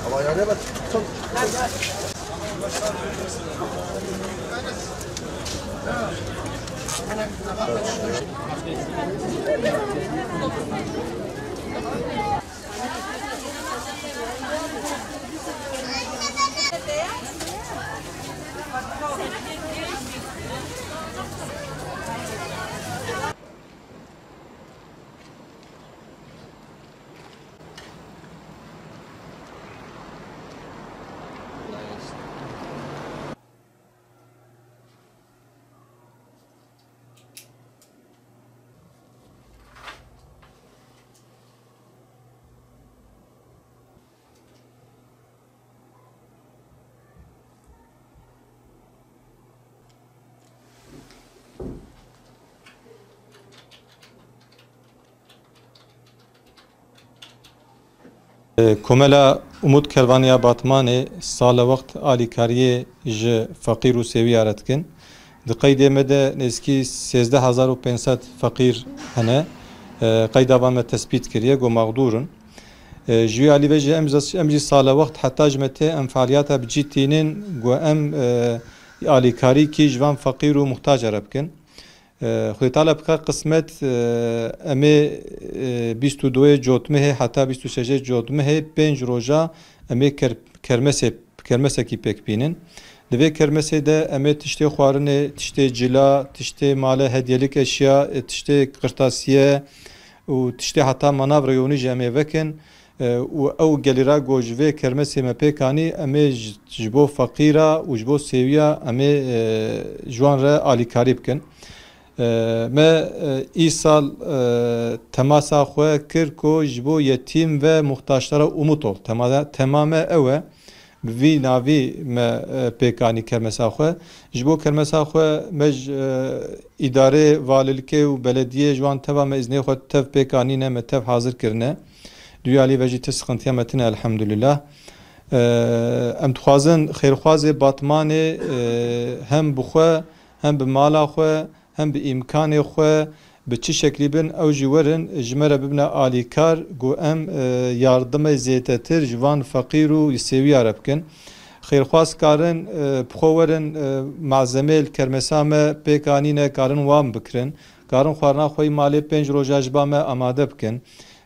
Ama yani bak. Komela Umut Kervaniya Batmanê sala wext alîkariyê ji feqîr û sêwiya re dikin. Di qeydê me de nêzîkî 13,500 feqîr hene. Qeyda van me tespît kiriye got maqdûrin. Ji wî alî ve jî em jî sala wext heta ji me tê em faaliyeta bicî tînin got em alîkarîkî ji van feqîr û muhtac re bikin. Xwedê teala bike qismet em ê 22 cotmehê heta 26 cotmehê 5 roja em ê kermesekî pêk bînin. Li vê kermesê de em ê tiştê xwarinê, tiştê cila, tiştê mala hediyelik eşya, tiştê qirtasiye û tiştê heta manav reyonî jî em ê vekin. û ew gelîra got ji vê kermesê me pêk anî em ê ji bo feqîra û ji bo sêwiya em ê ji wan re alîkarî bikin. Me îsal temasa xwe kir ku ji bo yetîm ve muhtaçlara umut ol. Temame ew e bi vî navî me pêkanî kermesa xwe. Ji bo kermesa xwe me ji îdarê valîlikê û belediyê ji wan teva me îznê xwe tev pêkanîne me tev hazir kirine. Duyê alî ve jî ti sıxıntiya me tune elhamdülillah. Em dixwazin xêrxwazê Batmanê hem bi xwe hem bi mala xwe hem bi îmkanê xwe bi çi şeklî bin ew jî werin ji me re bibine alîkar got em yardimê zêdetir ji van feqîr û sêwiya re bikin. Xêrxwaz karin bi xwe werin malzemê li kermesa me pêk anîne karin wan bikirin. Karin xwarina xwe malê 5 roja ji ba me amade bikin.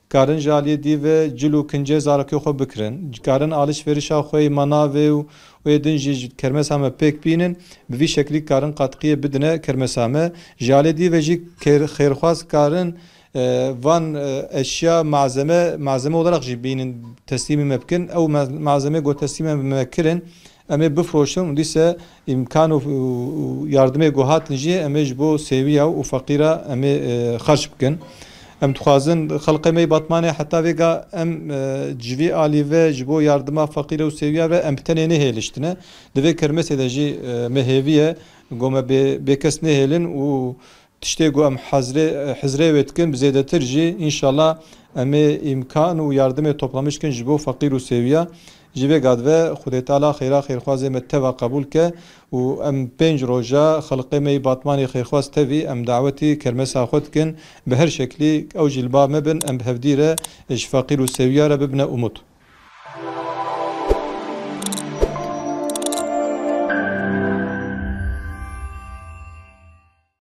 Karin ji aliyê dî ve cil û kincê zarakê xwe bikirin. Karin alîşverîşa xwe manavê û wê din jî kermesa me pêk bînin. Bi vî şeklî karin qatqiyê bidine kermesa me. Ji aliyê dî ve jî xêrxwaz karin van eşya malzeme olarak jî bînin teslîmê me bikin. Ew malzeme got teslîmê me kirin. Em ê bifroşin dîse imkan û yardimê got hatin jî em ê ji bo sêwiya û feqîra em ê xerç bikin. Em dixwazin xelqê me Batmanê heta vêga em ji vî alî ve ji bo yardıma feqîr û sêwiya ve em bi tenê nehêliştine. Di vê kermesê de jî me hêviye got me bêkes nehêlin û tiştê got em hizrê wê dikin bi zêdetir jî înşallah em ê imkan û yardimê toplamışkin ji bo feqîr û sêwiya. Ji vê gadve Xwedê teala xêra xêrxwazê me teva qebûl ke û em 5 roja xelqê me Batmanê xêrxwaz tevî em dawetî kermesa xwe dikin bi her şeklî ew jî li ba me bin em bi hevdî re ji feqîr û sêwiya re bibine umut.